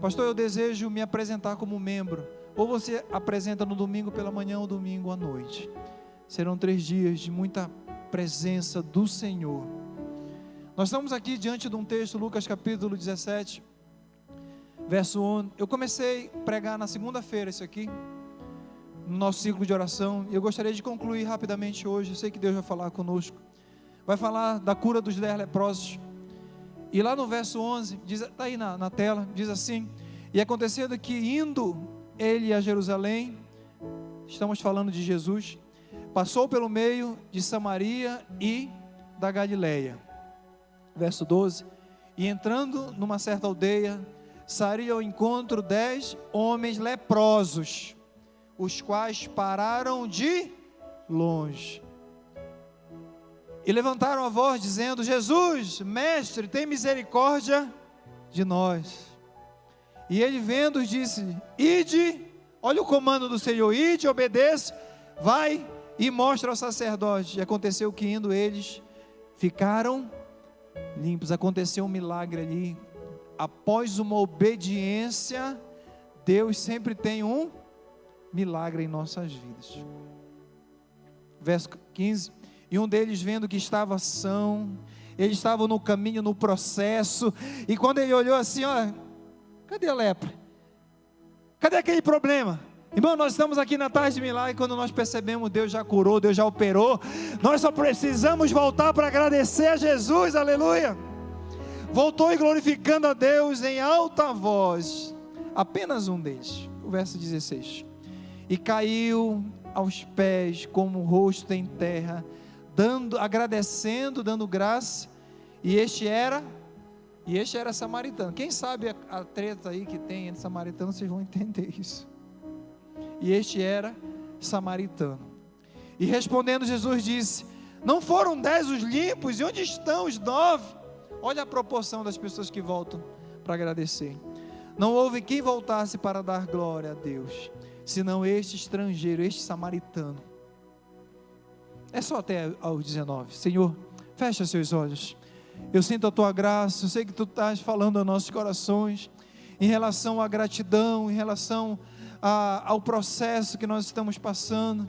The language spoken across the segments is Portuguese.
pastor, eu desejo me apresentar como membro. Ou você apresenta no domingo pela manhã ou domingo à noite. Serão 3 dias de muita presença do Senhor. Nós estamos aqui diante de um texto, Lucas capítulo 17, verso 11. Eu comecei a pregar na segunda-feira isso aqui, no nosso ciclo de oração, e eu gostaria de concluir rapidamente hoje. Eu sei que Deus vai falar conosco, vai falar da cura dos 10 leprosos, e lá no verso 11, está aí na tela, diz assim: e acontecendo que indo ele a Jerusalém, estamos falando de Jesus, passou pelo meio de Samaria e da Galileia. Verso 12, e entrando numa certa aldeia, saiu ao encontro 10 homens leprosos, os quais pararam de longe, e levantaram a voz dizendo: Jesus, mestre, tem misericórdia de nós. E ele vendo-os disse: ide, olha o comando do Senhor, ide, obedeça, vai e mostra ao sacerdote. E aconteceu que indo eles, ficaram limpos. Aconteceu um milagre ali. Após uma obediência, Deus sempre tem um milagre em nossas vidas. Verso 15, e um deles vendo que estava são, eles estavam no caminho, no processo, e quando ele olhou assim, ó, cadê a lepra? Cadê aquele problema? Irmão, nós estamos aqui na tarde de milagre. Quando nós percebemos, Deus já curou, Deus já operou. Nós só precisamos voltar para agradecer a Jesus, aleluia. Voltou e glorificando a Deus em alta voz, apenas um deles, o verso 16, e caiu aos pés com o rosto em terra, agradecendo, dando graça, e este era samaritano. Quem sabe a treta aí que tem entre samaritanos, vocês vão entender isso. E este era samaritano. E respondendo Jesus disse: não foram 10 os limpos? E onde estão os 9? Olha a proporção das pessoas que voltam para agradecer. Não houve quem voltasse para dar glória a Deus, senão este estrangeiro, este samaritano. É só até aos 19. Senhor, fecha seus olhos. Eu sinto a tua graça. Eu sei que tu estás falando aos nossos corações em relação à gratidão, em relação ao processo que nós estamos passando.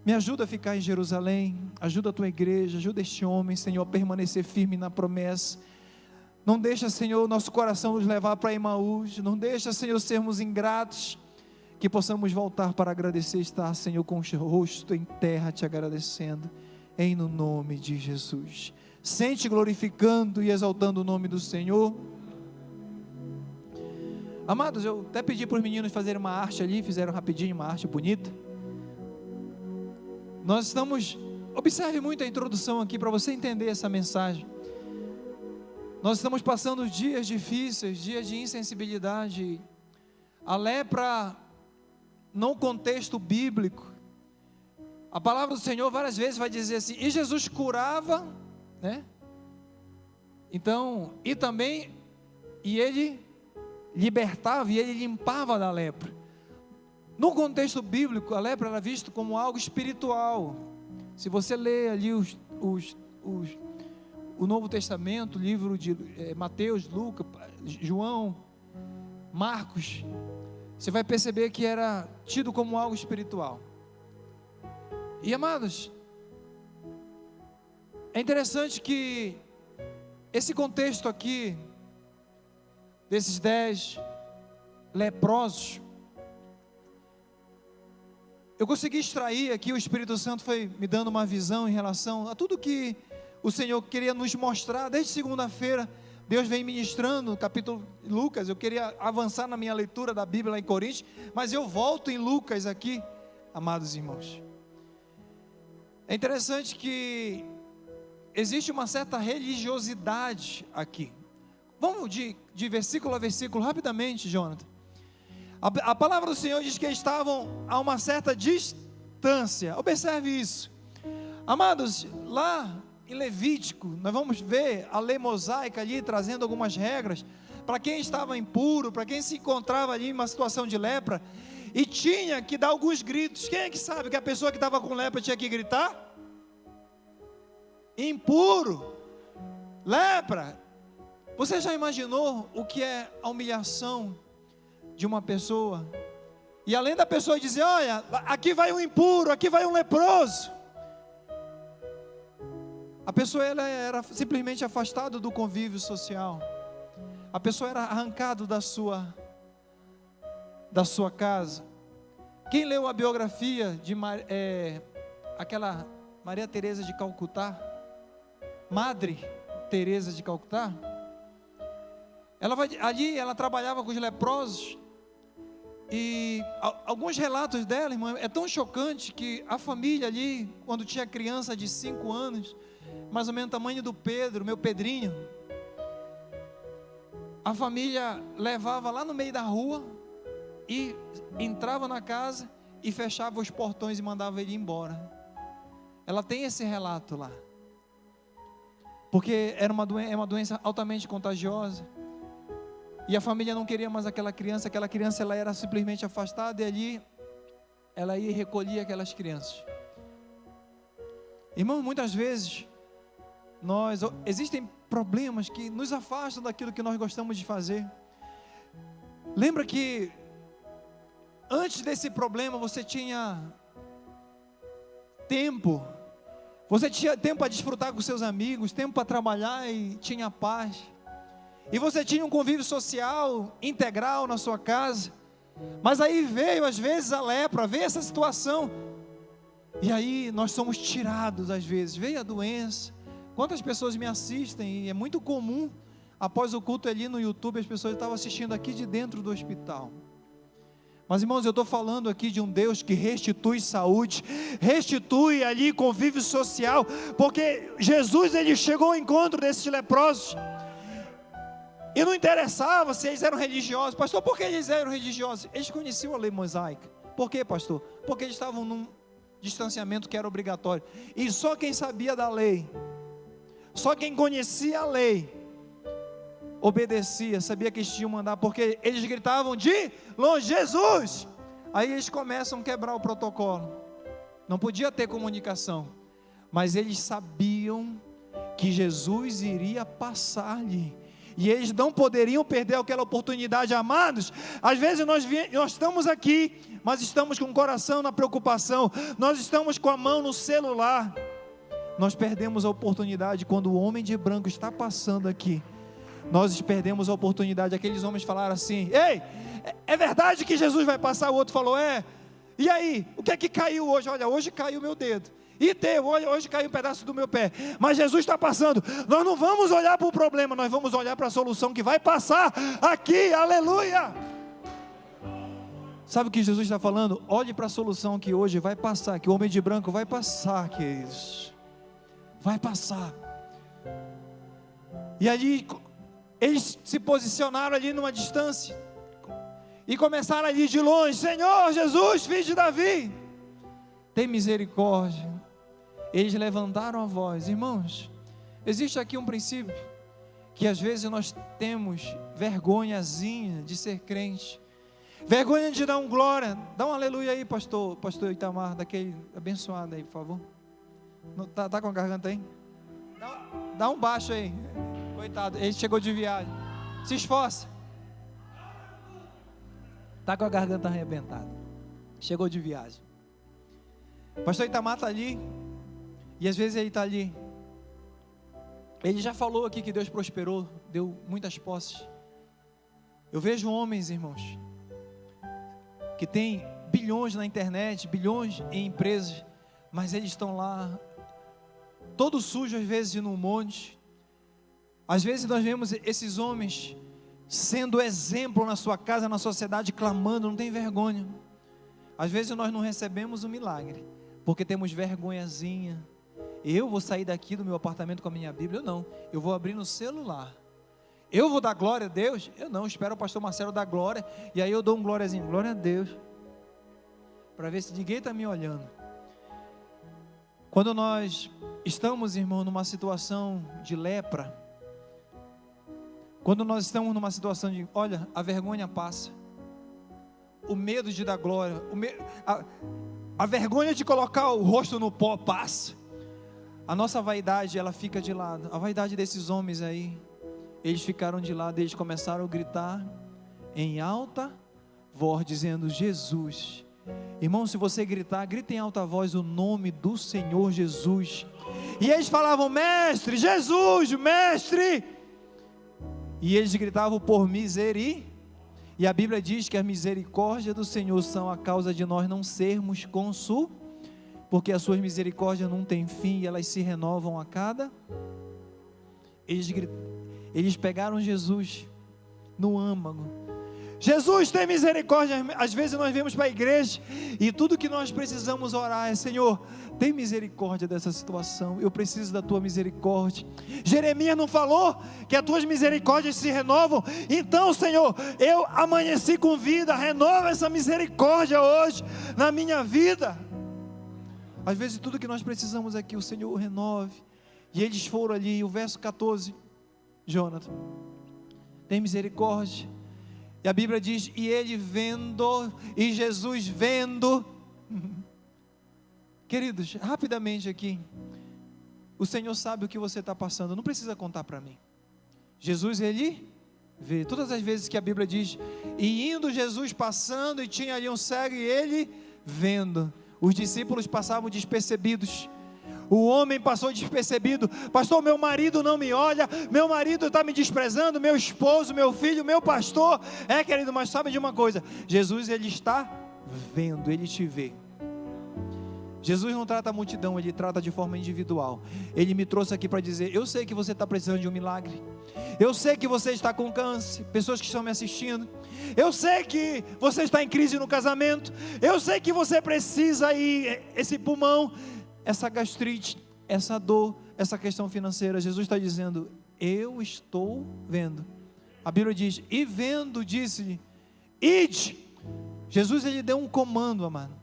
Me ajuda a ficar em Jerusalém, ajuda a tua igreja, ajuda este homem, Senhor, a permanecer firme na promessa. Não deixa, Senhor, nosso coração nos levar para Emaús, não deixa, Senhor, sermos ingratos, que possamos voltar para agradecer, estar, Senhor, com o rosto em terra, te agradecendo, em no nome de Jesus. Sente glorificando e exaltando o nome do Senhor. Amados, eu até pedi para os meninos fazerem uma arte ali, fizeram rapidinho uma arte bonita. Nós estamos, observe muito a introdução aqui para você entender essa mensagem. Nós estamos passando dias difíceis, dias de insensibilidade. A lepra, no contexto bíblico, a palavra do Senhor várias vezes vai dizer assim, e Jesus curava, né? Então, e ele libertava e ele limpava da lepra. No contexto bíblico, a lepra era vista como algo espiritual. Se você lê ali o Novo Testamento, o livro de Mateus, Lucas, João, Marcos, você vai perceber que era tido como algo espiritual. E amados, é interessante que esse contexto aqui, desses 10 leprosos, eu consegui extrair aqui, o Espírito Santo foi me dando uma visão em relação a tudo que o Senhor queria nos mostrar. Desde segunda-feira, Deus vem ministrando no capítulo de Lucas. Eu queria avançar na minha leitura da Bíblia lá em Coríntios, mas eu volto em Lucas aqui, amados irmãos. É interessante que existe uma certa religiosidade aqui. Vamos de versículo a versículo, rapidamente, Jonathan. A palavra do Senhor diz que eles estavam a uma certa distância. Observe isso. Amados, lá em Levítico, nós vamos ver a lei mosaica ali, trazendo algumas regras, para quem estava impuro, para quem se encontrava ali em uma situação de lepra, e tinha que dar alguns gritos. Quem é que sabe que a pessoa que estava com lepra tinha que gritar? Impuro, lepra. Você já imaginou o que é a humilhação de uma pessoa? E além da pessoa dizer, olha, aqui vai um impuro, aqui vai um leproso. A pessoa ela era simplesmente afastada do convívio social. A pessoa era arrancada da sua casa. Quem leu a biografia de aquela Maria Teresa de Calcutá, Madre Teresa de Calcutá, ali ela trabalhava com os leprosos. E alguns relatos dela, irmã, é tão chocante que a família ali, quando tinha criança de 5 anos, mais ou menos o tamanho do Pedro, meu Pedrinho, a família levava lá no meio da rua e entrava na casa e fechava os portões e mandava ele embora. Ela tem esse relato lá, porque é uma doença altamente contagiosa. E a família não queria mais aquela criança ela era simplesmente afastada, e ali ela ia e recolhia aquelas crianças. Irmão, muitas vezes existem problemas que nos afastam daquilo que nós gostamos de fazer. Lembra que antes desse problema você tinha tempo, você tinha tempo para desfrutar com seus amigos, tempo para trabalhar e tinha paz. E você tinha um convívio social integral na sua casa. Mas aí veio às vezes a lepra, veio essa situação. E aí nós somos tirados às vezes, veio a doença. Quantas pessoas me assistem, e é muito comum, após o culto ali no YouTube, as pessoas estavam assistindo aqui de dentro do hospital. Mas irmãos, eu estou falando aqui de um Deus que restitui saúde, restitui ali convívio social, porque Jesus ele chegou ao encontro desses leprosos. E não interessava se eles eram religiosos. Pastor, por que eles eram religiosos? Eles conheciam a lei mosaica. Por quê, pastor? Porque eles estavam num distanciamento que era obrigatório. E só quem sabia da lei, só quem conhecia a lei, obedecia, sabia que eles tinham que mandar, porque eles gritavam de longe, Jesus! Aí eles começam a quebrar o protocolo. Não podia ter comunicação, mas eles sabiam que Jesus iria passar-lhe. E eles não poderiam perder aquela oportunidade, amados. Às vezes nós estamos aqui, mas estamos com o coração na preocupação, nós estamos com a mão no celular. Nós perdemos a oportunidade quando o homem de branco está passando aqui. Nós perdemos a oportunidade. Aqueles homens falaram assim: ei, é verdade que Jesus vai passar? O outro falou: é. E aí, o que é que caiu hoje? Olha, hoje caiu meu dedo. E hoje caiu um pedaço do meu pé. Mas Jesus está passando. Nós não vamos olhar para o problema, nós vamos olhar para a solução que vai passar aqui. Aleluia! Sabe o que Jesus está falando? Olhe para a solução que hoje vai passar, que o homem de branco vai passar, queridos. Vai passar. E ali, eles se posicionaram ali numa distância. E começaram ali de longe: Senhor Jesus, filho de Davi, tem misericórdia. Eles levantaram a voz. Irmãos, existe aqui um princípio, que às vezes nós temos vergonhazinha de ser crente, vergonha de dar um glória. Dá um aleluia aí, pastor Itamar, daquele abençoado aí, por favor. Tá com a garganta aí? Dá um baixo aí. Coitado, ele chegou de viagem. Se esforça. Tá com a garganta arrebentada. Chegou de viagem. Pastor Itamar está ali. E às vezes ele está ali. Ele já falou aqui que Deus prosperou, deu muitas posses. Eu vejo homens, irmãos, que tem bilhões na internet, bilhões em empresas, mas eles estão lá, todo sujo às vezes num monte. Às vezes nós vemos esses homens sendo exemplo na sua casa, na sociedade, clamando, não tem vergonha. Às vezes nós não recebemos o milagre, porque temos vergonhazinha. Eu vou sair daqui do meu apartamento com a minha Bíblia? Eu não, eu vou abrir no celular. Eu vou dar glória a Deus? Eu não, espero o pastor Marcelo dar glória, e aí eu dou um glóriazinho, glória a Deus, para ver se ninguém está me olhando. Quando nós estamos, irmão, numa situação de lepra, quando nós estamos numa situação de, olha, a vergonha passa, o medo de dar glória, a vergonha de colocar o rosto no pó passa, a nossa vaidade ela fica de lado. A vaidade desses homens aí eles ficaram de lado e eles começaram a gritar em alta voz, dizendo: Jesus. Irmão, se você gritar, grita em alta voz o nome do Senhor Jesus. E eles falavam: mestre, Jesus, mestre. E eles gritavam por misericórdia. E a Bíblia diz que a misericórdia do Senhor são a causa de nós não sermos consumidos, porque as suas misericórdias não têm fim e elas se renovam a cada. Eles pegaram Jesus no âmago. Jesus, tem misericórdia. Às vezes nós vemos para a igreja e tudo que nós precisamos orar é: Senhor, tem misericórdia dessa situação, eu preciso da tua misericórdia. Jeremias não falou que as tuas misericórdias se renovam? Então, Senhor, eu amanheci com vida, renova essa misericórdia hoje na minha vida. Às vezes tudo que nós precisamos é que o Senhor renove. E eles foram ali, o verso 14, Jonathan, tem misericórdia. E a Bíblia diz: e ele vendo, e Jesus vendo. Queridos, rapidamente aqui, o Senhor sabe o que você está passando, não precisa contar para mim. Jesus, ele vê. Todas as vezes que a Bíblia diz: e indo Jesus passando, e tinha ali um cego, e ele vendo. Os discípulos passavam despercebidos. O homem passou despercebido: pastor, meu marido não me olha, meu marido está me desprezando, meu esposo, meu filho, meu pastor. Querido, mas sabe de uma coisa? Jesus, ele está vendo, ele te vê. Jesus não trata a multidão, ele trata de forma individual. Ele me trouxe aqui para dizer: eu sei que você está precisando de um milagre, eu sei que você está com câncer, pessoas que estão me assistindo, eu sei que você está em crise no casamento, eu sei que você precisa aí, esse pulmão, essa gastrite, essa dor, essa questão financeira. Jesus está dizendo: eu estou vendo. A Bíblia diz: e vendo, disse-lhe: ide. Jesus, ele deu um comando, amado.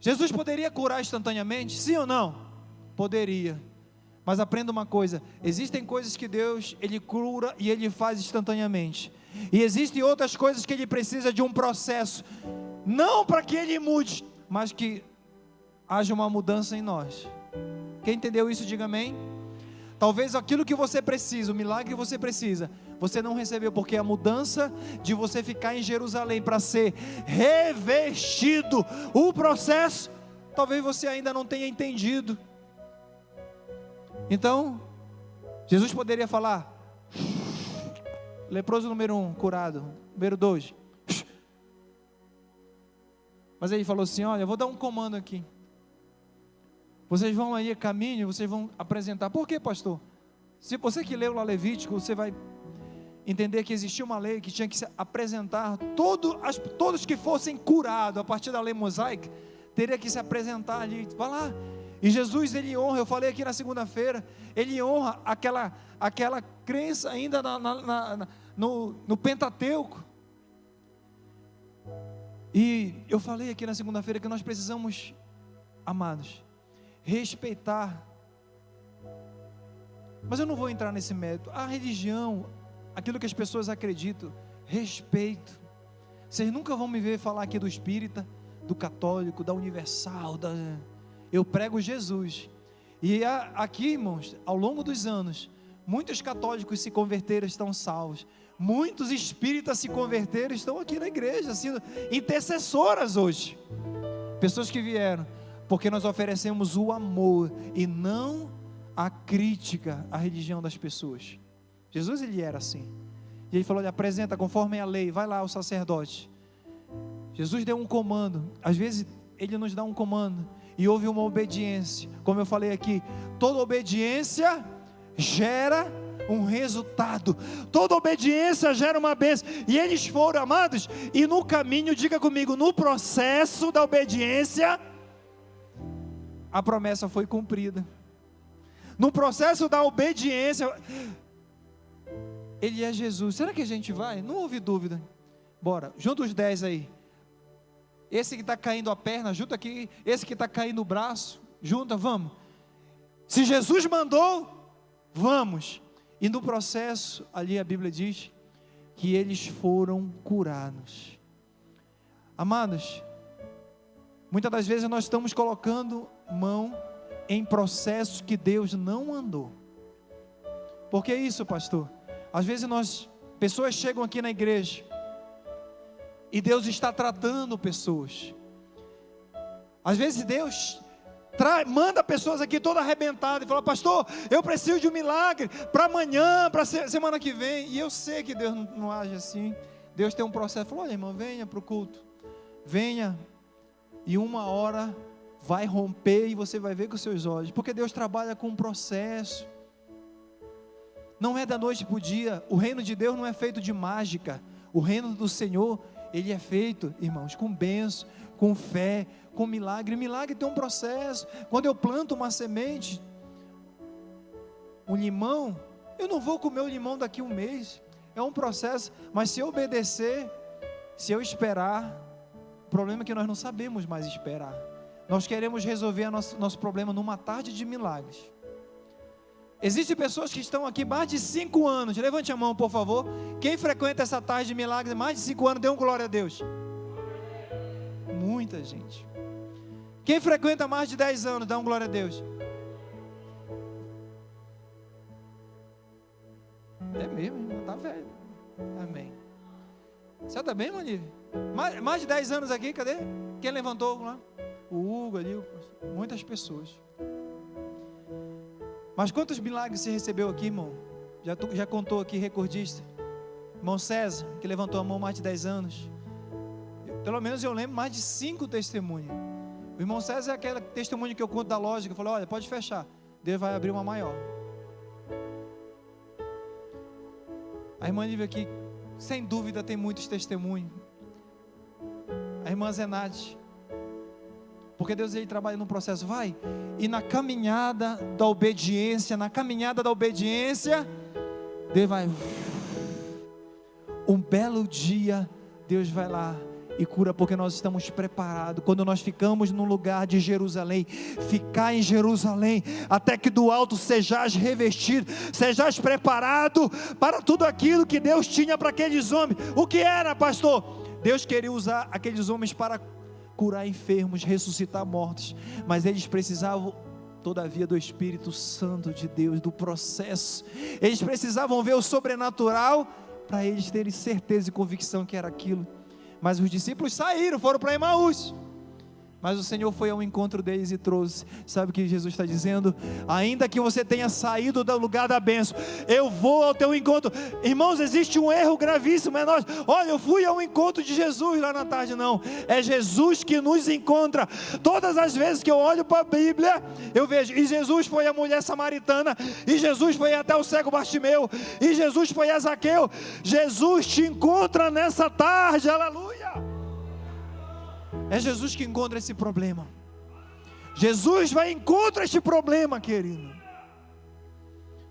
Jesus poderia curar instantaneamente? Sim ou não? Poderia. Mas aprenda uma coisa: existem coisas que Deus, ele cura e ele faz instantaneamente, e existem outras coisas que ele precisa de um processo, não para que ele mude, mas que haja uma mudança em nós. Quem entendeu isso, diga amém. Talvez aquilo que você precisa, o milagre que você precisa, você não recebeu, porque a mudança de você ficar em Jerusalém para ser revestido, o processo, talvez você ainda não tenha entendido. Então, Jesus poderia falar: leproso número 1, curado, número 2. Mas ele falou assim: olha, eu vou dar um comando aqui. Vocês vão aí, caminho, vocês vão apresentar. Por quê, pastor? Se você que leu lá Levítico, você vai entender que existia uma lei que tinha que se apresentar, todos que fossem curados a partir da lei mosaica, teria que se apresentar ali. Vai lá. E Jesus, ele honra, eu falei aqui na segunda-feira, ele honra aquela crença ainda no Pentateuco. E eu falei aqui na segunda-feira que nós precisamos, amados, respeitar. Mas eu não vou entrar nesse mérito. A religião, aquilo que as pessoas acreditam, respeito. Vocês nunca vão me ver falar aqui do espírita, do católico, da universal, eu prego Jesus. E aqui, irmãos, ao longo dos anos, muitos católicos se converteram, estão salvos. Muitos espíritas se converteram, estão aqui na igreja, sendo intercessoras hoje. Pessoas que vieram porque nós oferecemos o amor e não a crítica à religião das pessoas. Jesus, ele era assim. E ele falou: olha, apresenta conforme a lei, vai lá o sacerdote. Jesus deu um comando. Às vezes ele nos dá um comando e houve uma obediência. Como eu falei aqui, toda obediência gera um resultado, toda obediência gera uma bênção. E eles foram, amados, e no caminho, diga comigo, no processo da obediência, a promessa foi cumprida. No processo da obediência, ele é Jesus. Será que a gente vai? Não houve dúvida. Bora, junta os 10 aí. Esse que está caindo a perna, junta aqui. Esse que está caindo o braço, junta, vamos. Se Jesus mandou, vamos. E no processo, ali a Bíblia diz que eles foram curados. Amados, muitas das vezes nós estamos colocando mão em processos que Deus não andou. Por que isso, pastor? Às vezes pessoas chegam aqui na igreja e Deus está tratando pessoas. Às vezes Deus manda pessoas aqui toda arrebentada e fala: pastor, eu preciso de um milagre para amanhã, para semana que vem. E eu sei que Deus não age assim. Deus tem um processo. Falou: olha, irmão, venha para o culto, venha, e uma hora vai romper e você vai ver com os seus olhos, porque Deus trabalha com um processo. Não é da noite para o dia. O reino de Deus não é feito de mágica. O reino do Senhor, ele é feito, irmãos, com bênção, com fé, com milagre. Milagre tem um processo. Quando eu planto uma semente, um limão, eu não vou comer o limão daqui a um mês. É um processo. Mas se eu obedecer, se eu esperar, o problema é que nós não sabemos mais esperar. Nós queremos resolver nosso problema numa tarde de milagres. Existem pessoas que estão aqui mais de 5 anos. Levante a mão, por favor. Quem frequenta essa tarde de milagres mais de 5 anos, dê um glória a Deus. Muita gente. Quem frequenta mais de 10 anos, dá um glória a Deus. É mesmo, irmão, tá velho. Amém. Você tá bem, Manívio? Mais de 10 anos aqui, cadê? Quem levantou lá? O Hugo ali, muitas pessoas. Mas quantos milagres você recebeu aqui, irmão? Já contou aqui, recordista? Irmão César, que levantou a mão mais de 10 anos. Pelo menos eu lembro mais de 5 testemunhos. O irmão César é aquele testemunho que eu conto da loja, que eu falo: olha, pode fechar, Deus vai abrir uma maior. A irmã Lívia aqui, sem dúvida, tem muitos testemunhos. A irmã Zenate, porque Deus, ele trabalha num processo, vai, e na caminhada da obediência, Deus vai, um belo dia, Deus vai lá e cura, porque nós estamos preparados. Quando nós ficamos no lugar de Jerusalém, ficar em Jerusalém, até que do alto sejais revestido, sejais preparado para tudo aquilo que Deus tinha para aqueles homens. O que era, pastor? Deus queria usar aqueles homens para curar enfermos, ressuscitar mortos, mas eles precisavam, todavia, do Espírito Santo de Deus, do processo. Eles precisavam ver o sobrenatural, para eles terem certeza e convicção que era aquilo. Mas os discípulos saíram, foram para Emaús, mas o Senhor foi ao encontro deles e trouxe. Sabe o que Jesus está dizendo? Ainda que você tenha saído do lugar da bênção, eu vou ao teu encontro. Irmãos, existe um erro gravíssimo, é nós, olha, eu fui ao encontro de Jesus lá na tarde. Não, é Jesus que nos encontra. Todas as vezes que eu olho para a Bíblia, eu vejo, e Jesus foi a mulher samaritana, e Jesus foi até o cego Bartimeu, e Jesus foi a Zaqueu. Jesus te encontra nessa tarde, aleluia. É Jesus que encontra esse problema. Jesus vai encontrar este problema, querido.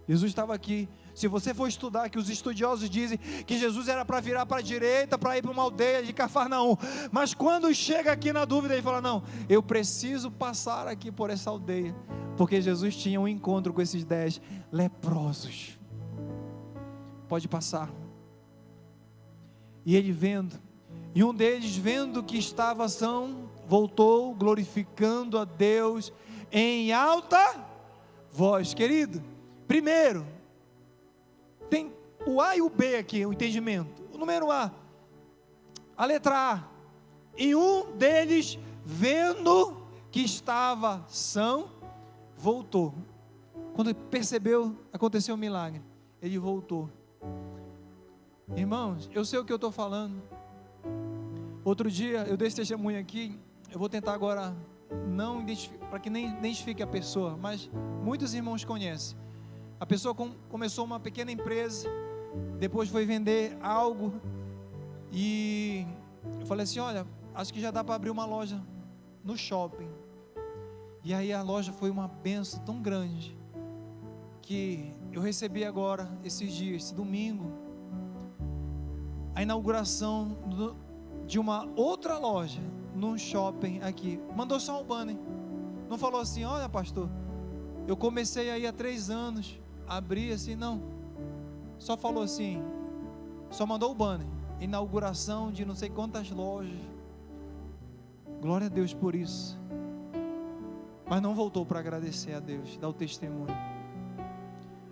Jesus estava aqui. Se você for estudar, que os estudiosos dizem que Jesus era para virar para a direita, para ir para uma aldeia de Cafarnaum. Mas quando chega aqui na dúvida, ele fala: não, eu preciso passar aqui por essa aldeia, porque Jesus tinha um encontro com esses 10 leprosos. Pode passar. E ele vendo, e um deles, vendo que estava são, voltou glorificando a Deus em alta voz. Querido, primeiro, tem o A e o B aqui, o entendimento. O número A, a letra A. E um deles, vendo que estava são, voltou. Quando percebeu, aconteceu um milagre. Ele voltou. Irmãos, eu sei o que eu estou falando. Outro dia, eu dei esse testemunho aqui. Eu vou tentar agora, não para que nem identifique a pessoa, mas muitos irmãos conhecem. A pessoa começou uma pequena empresa, depois foi vender algo, e eu falei assim: olha, acho que já dá para abrir uma loja no shopping. E aí a loja foi uma bênção tão grande, que eu recebi agora, esses dias, esse domingo, a inauguração de uma outra loja, num shopping aqui. Mandou só um banner, não falou assim: olha, pastor, eu comecei aí há 3 anos, abri assim, não. Só falou assim, só mandou o banner, inauguração de não sei quantas lojas. Glória a Deus por isso. Mas não voltou para agradecer a Deus, dar o testemunho.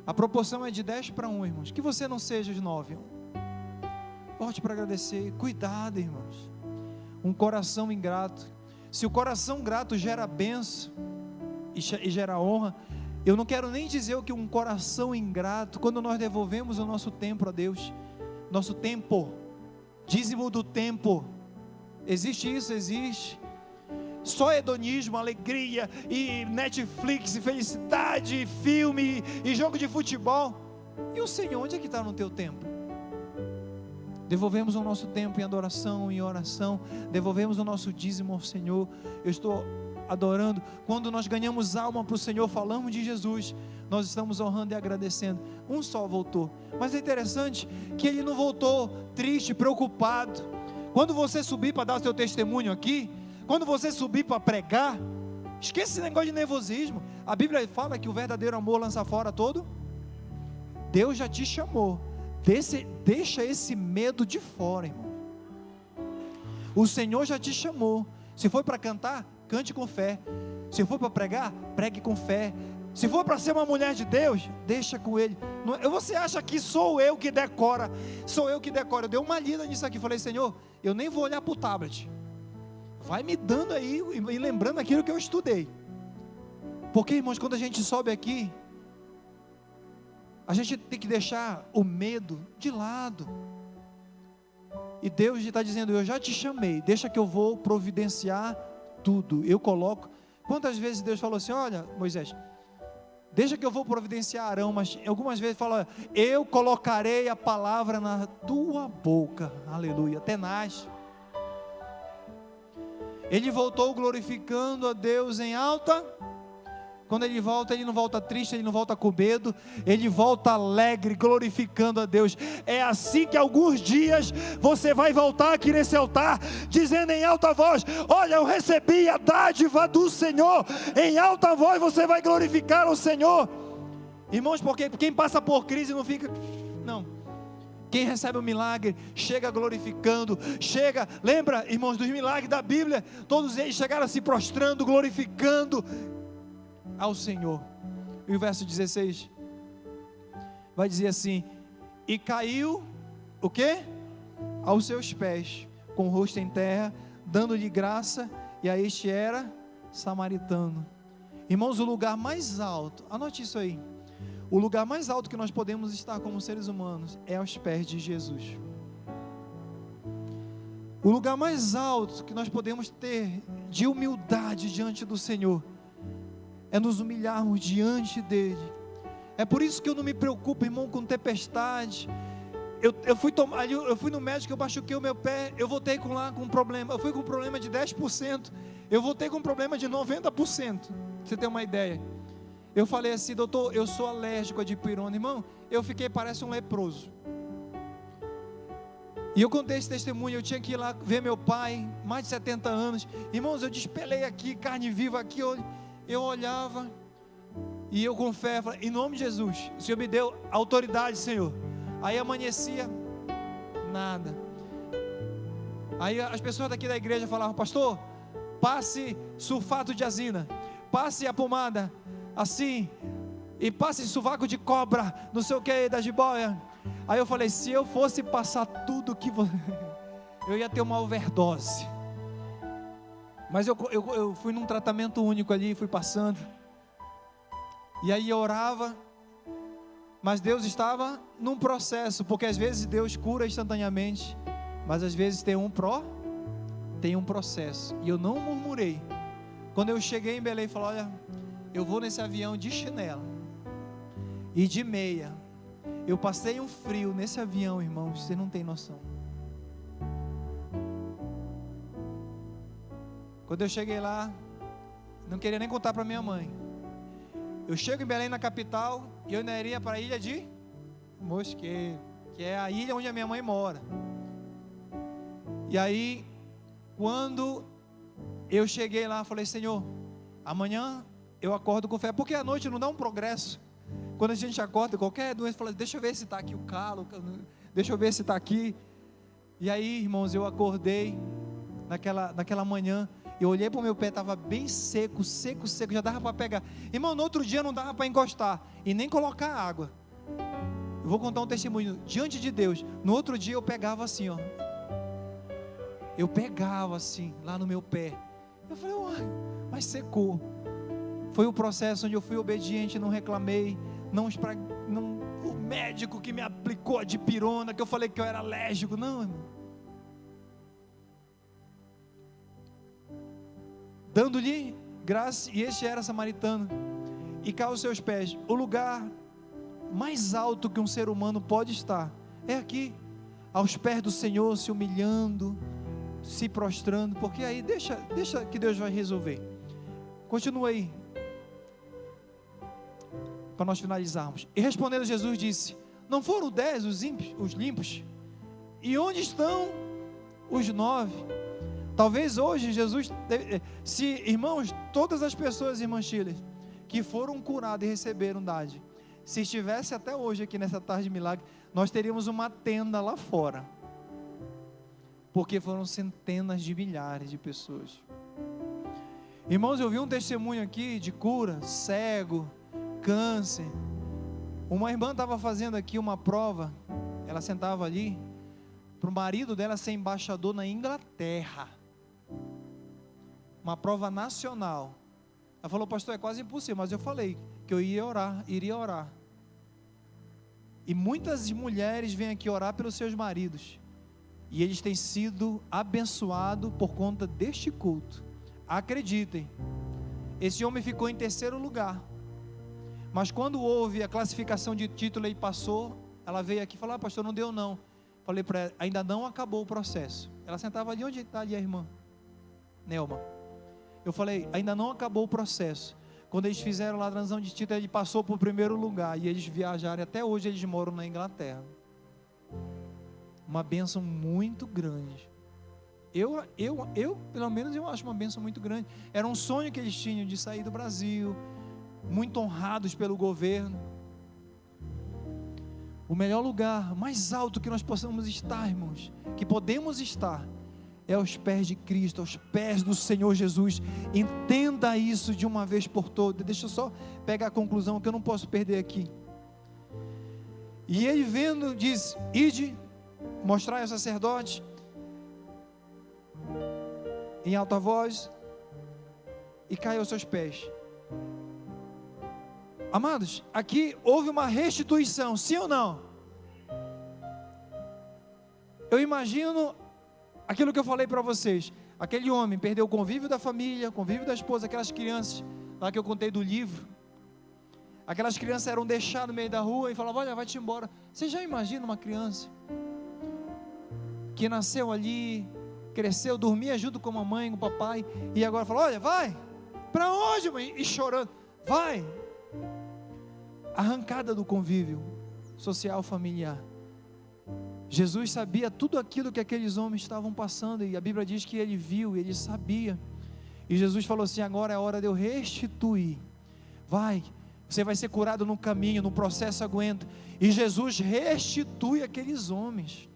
A proporção é de 10 para 1, irmãos. Que você não seja os 9. Volte para agradecer. Cuidado, irmãos. Um coração ingrato. Se o coração grato gera bênção e gera honra, eu não quero nem dizer o que um coração ingrato, quando nós devolvemos o nosso tempo a Deus, nosso tempo, dízimo do tempo, existe isso? Existe. Só hedonismo, alegria, e Netflix, e felicidade, e filme, e jogo de futebol. E o Senhor, onde é que está no teu tempo? Devolvemos o nosso tempo em adoração, em oração, devolvemos o nosso dízimo ao Senhor. Eu estou adorando. Quando nós ganhamos alma para o Senhor, falamos de Jesus, nós estamos honrando e agradecendo. Um só voltou, mas é interessante que ele não voltou triste, preocupado. Quando você subir para dar o seu testemunho aqui, quando você subir para pregar, esqueça esse negócio de nervosismo. A Bíblia fala que o verdadeiro amor lança fora todo. Deus já te chamou. Deixa esse medo de fora, irmão. O Senhor já te chamou. Se for para cantar, cante com fé. Se for para pregar, pregue com fé. Se for para ser uma mulher de Deus, deixa com Ele. Você acha que sou eu que decora? Sou eu que decoro. Eu dei uma lida nisso aqui. Falei, Senhor, eu nem vou olhar para o tablet. Vai me dando aí e lembrando aquilo que eu estudei. Porque, irmãos, quando a gente sobe aqui, a gente tem que deixar o medo de lado. E Deus está dizendo, eu já te chamei, deixa que eu vou providenciar tudo. Eu coloco. Quantas vezes Deus falou assim, olha, Moisés, deixa que eu vou providenciar Arão, mas algumas vezes fala, eu colocarei a palavra na tua boca. Aleluia, tenaz. Ele voltou glorificando a Deus em alta. Quando ele volta, ele não volta triste, ele não volta com medo, ele volta alegre, glorificando a Deus. É assim que alguns dias você vai voltar aqui nesse altar, dizendo em alta voz, olha, eu recebi a dádiva do Senhor. Em alta voz você vai glorificar o Senhor. Irmãos, porque quem passa por crise não fica, não. Quem recebe o milagre, chega glorificando, lembra, irmãos, dos milagres da Bíblia, todos eles chegaram se prostrando, glorificando ao Senhor. E o verso 16 vai dizer assim, e caiu, o quê? Aos seus pés, com o rosto em terra, dando-lhe graça, e a este era samaritano. Irmãos, o lugar mais alto, anote isso aí, o lugar mais alto que nós podemos estar como seres humanos, é aos pés de Jesus. O lugar mais alto que nós podemos ter, de humildade diante do Senhor, é nos humilharmos diante dele. É por isso que eu não me preocupo, irmão, com tempestade. Eu fui no médico, eu machuquei o meu pé, eu voltei com um problema, eu fui com um problema de 10%, eu voltei com um problema de 90%, pra você ter uma ideia. Eu falei assim, doutor, eu sou alérgico a dipirona, irmão, eu fiquei, parece um leproso. E eu contei esse testemunho, eu tinha que ir lá ver meu pai, mais de 70 anos, irmãos, eu despelei aqui, carne viva aqui, eu olhava, e eu com fé, falei, em nome de Jesus, o Senhor me deu autoridade, Senhor. Aí amanhecia, nada. Aí as pessoas daqui da igreja falavam, pastor, passe sulfato de azina, passe a pomada, assim, e passe sovaco de cobra, não sei o que, da jiboia. Aí eu falei, se eu fosse passar tudo que você, eu ia ter uma overdose. Mas eu fui num tratamento único ali, fui passando, e aí eu orava, mas Deus estava num processo, porque às vezes Deus cura instantaneamente, mas às vezes tem um processo, e eu não murmurei. Quando eu cheguei em Belém, falei, olha, eu vou nesse avião de chinelo, e de meia, eu passei um frio nesse avião, irmãos, você não tem noção. Quando eu cheguei lá, não queria nem contar para minha mãe. Eu chego em Belém, na capital, e eu ainda iria para a ilha de Mosqueiro, que é a ilha onde a minha mãe mora. E aí, quando eu cheguei lá, falei, Senhor, amanhã eu acordo com fé, porque à noite não dá um progresso. Quando a gente acorda, qualquer doença, fala, deixa eu ver se está aqui o calo, deixa eu ver se está aqui. E aí, irmãos, eu acordei naquela manhã, Eu olhei para o meu pé, estava bem seco, já dava para pegar. Irmão, no outro dia não dava para encostar e nem colocar água. Eu vou contar um testemunho diante de Deus. No outro dia eu pegava assim, ó. Eu pegava assim, lá no meu pé. Eu falei, uai, mas secou. Foi o processo onde eu fui obediente, não reclamei, o médico que me aplicou a dipirona, que eu falei que eu era alérgico, não, irmão. Dando-lhe graça, e este era samaritano, e caiu aos seus pés. O lugar mais alto que um ser humano pode estar é aqui, aos pés do Senhor, se humilhando, se prostrando, porque aí deixa que Deus vai resolver. Continua aí, para nós finalizarmos. E respondendo Jesus disse: não foram 10 os limpos? E onde estão os 9? Talvez hoje Jesus, irmãos, todas as pessoas, irmã Shirley, que foram curadas e receberam dádiva, se estivesse até hoje aqui nessa tarde de milagre, nós teríamos uma tenda lá fora, porque foram centenas de milhares de pessoas. Irmãos, eu vi um testemunho aqui de cura, cego, câncer. Uma irmã estava fazendo aqui uma prova, ela sentava ali, para o marido dela ser embaixador na Inglaterra, uma prova nacional. Ela falou: pastor, é quase impossível, mas eu falei que eu iria orar. E muitas mulheres vêm aqui orar pelos seus maridos, e eles têm sido abençoados por conta deste culto. Acreditem, esse homem ficou em 3º lugar, mas quando houve a classificação de título e passou, ela veio aqui e falou: pastor, não deu não. Falei para ela: ainda não acabou o processo. Ela sentava ali, onde está ali a irmã Nelma. Eu falei: ainda não acabou o processo. Quando eles fizeram lá a transição de título, ele passou para o 1º lugar, e eles viajaram, até hoje eles moram na Inglaterra. Uma bênção muito grande. Eu pelo menos eu acho uma bênção muito grande. Era um sonho que eles tinham de sair do Brasil, muito honrados pelo governo. O melhor lugar, mais alto que nós possamos estar, irmãos, que podemos estar, é aos pés de Cristo, aos pés do Senhor Jesus. Entenda isso de uma vez por todas. Deixa eu só pegar a conclusão, que eu não posso perder aqui. E ele vendo, diz: ide, mostrai ao sacerdote, em alta voz, e caiu aos seus pés. Amados, aqui houve uma restituição, sim ou não? Eu imagino aquilo que eu falei para vocês. Aquele homem perdeu o convívio da família, o convívio da esposa, aquelas crianças lá que eu contei do livro. Aquelas crianças eram deixadas no meio da rua e falavam: olha, vai-te embora. Você já imagina uma criança que nasceu ali, cresceu, dormia junto com a mamãe, com o papai, e agora fala: olha, vai, para onde, mãe? E chorando, vai. Arrancada do convívio social, familiar. Jesus sabia tudo aquilo que aqueles homens estavam passando, e a Bíblia diz que ele viu, ele sabia. E Jesus falou assim: agora é a hora de eu restituir. Vai, você vai ser curado no caminho, no processo aguenta. E Jesus restitui aqueles homens.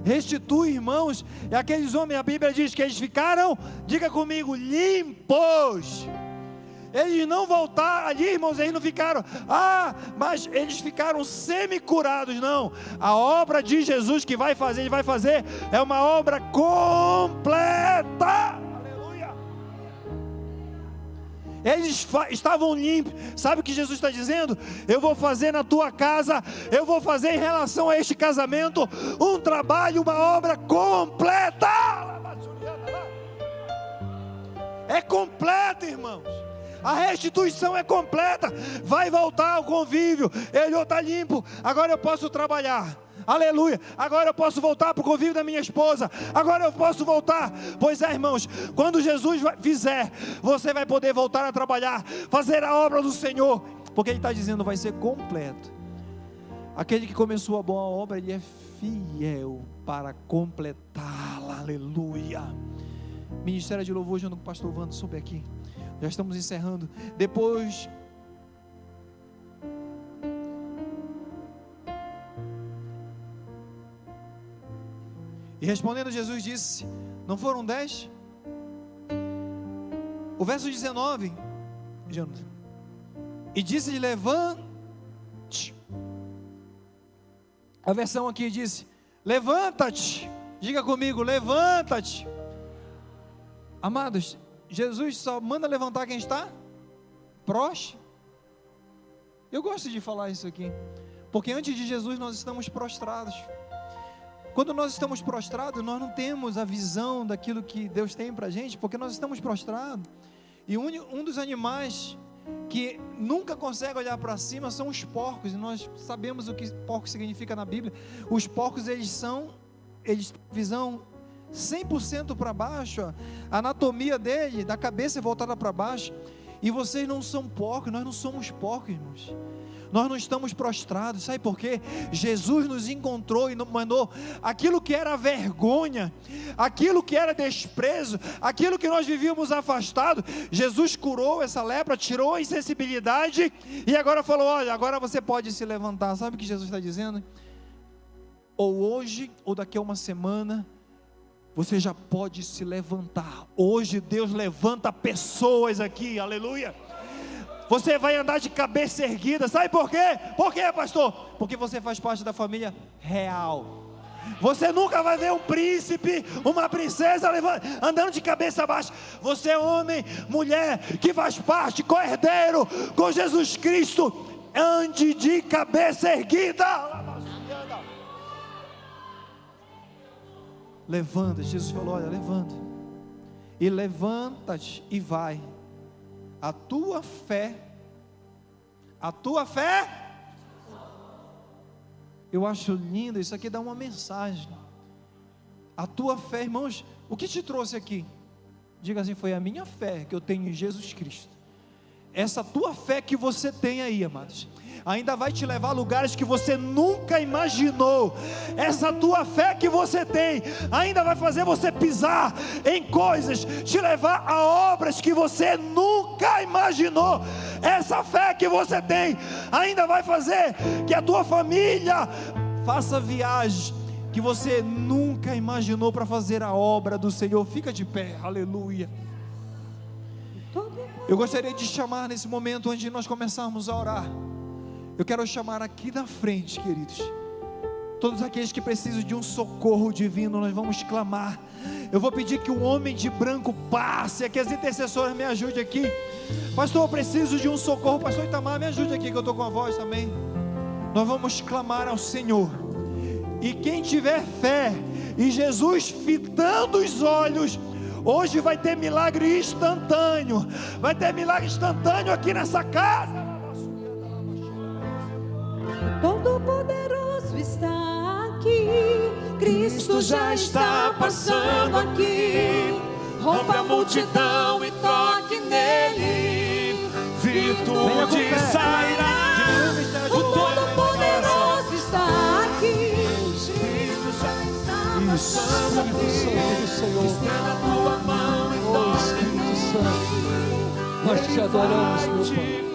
Restitui, irmãos, e aqueles homens, a Bíblia diz que eles ficaram, diga comigo, limpos. Eles não voltaram ali, irmãos, eles não ficaram, mas eles ficaram semi-curados, não. A obra de Jesus que vai fazer, ele vai fazer, é uma obra completa. Aleluia. Eles estavam limpos. Sabe o que Jesus está dizendo? Eu vou fazer na tua casa, eu vou fazer em relação a este casamento, um trabalho, uma obra completa. É completa, irmãos. A restituição é completa. Vai voltar ao convívio. Ele está limpo. Agora eu posso trabalhar. Aleluia. Agora eu posso voltar para o convívio da minha esposa. Agora eu posso voltar. Pois é, irmãos, quando Jesus fizer, você vai poder voltar a trabalhar, fazer a obra do Senhor, porque Ele está dizendo: vai ser completo. Aquele que começou a boa obra, Ele é fiel para completá-la. Aleluia. Ministério de Louvor junto com o pastor Wando, sobe aqui. Já estamos encerrando. Depois, e respondendo Jesus disse: não foram 10? O verso 19, Jonathan, e disse-lhe: levante. A versão aqui diz: levanta-te. Diga comigo: levanta-te. Amados, Jesus só manda levantar quem está prostro. Eu gosto de falar isso aqui, porque antes de Jesus nós estamos prostrados. Quando nós estamos prostrados, nós não temos a visão daquilo que Deus tem para a gente, porque nós estamos prostrados. E um dos animais que nunca consegue olhar para cima são os porcos, e nós sabemos o que porco significa na Bíblia. Os porcos, eles têm visão 100% para baixo, a anatomia dele, da cabeça é voltada para baixo. E vocês não são porcos, nós não somos porcos, irmãos. Nós não estamos prostrados, sabe por quê? Jesus nos encontrou e nos mandou aquilo que era vergonha, aquilo que era desprezo, aquilo que nós vivíamos afastado. Jesus curou essa lepra, tirou a insensibilidade e agora falou: olha, agora você pode se levantar. Sabe o que Jesus está dizendo? Ou hoje, ou daqui a uma semana, você já pode se levantar. Hoje Deus levanta pessoas aqui, aleluia. Você vai andar de cabeça erguida. Sabe por quê? Por quê, pastor? Porque você faz parte da família real. Você nunca vai ver um príncipe, uma princesa andando de cabeça baixa. Você é homem, mulher, que faz parte, co-herdeiro com Jesus Cristo. Ande de cabeça erguida. Levanta. Jesus falou: olha, levanta. E levanta-te e vai. A tua fé, eu acho lindo, isso aqui dá uma mensagem. A tua fé, irmãos, o que te trouxe aqui? Diga assim: foi a minha fé que eu tenho em Jesus Cristo. Essa tua fé que você tem aí, amados, ainda vai te levar a lugares que você nunca imaginou. Essa tua fé que você tem ainda vai fazer você pisar em coisas, te levar a obras que você nunca imaginou. Essa fé que você tem ainda vai fazer que a tua família faça viagens que você nunca imaginou para fazer a obra do Senhor. Fica de pé, aleluia. Eu gostaria de chamar nesse momento, antes de nós começarmos a orar, eu quero chamar aqui na frente, queridos, todos aqueles que precisam de um socorro divino. Nós vamos clamar. Eu vou pedir que o homem de branco passe, que as intercessoras me ajudem aqui. Pastor, eu preciso de um socorro. Pastor Itamar, me ajude aqui, que eu estou com a voz também. Nós vamos clamar ao Senhor. E quem tiver fé, e Jesus fitando os olhos, hoje vai ter milagre instantâneo. Vai ter milagre instantâneo aqui nessa casa. Todo-Poderoso está aqui. Cristo já está passando aqui. Rompa a multidão e toque nele. Virtude sairá. O Todo-Poderoso está aqui. Cristo já está passando aqui. Estenda a tua mão e toque nele. Nós te adoramos, meu Pai.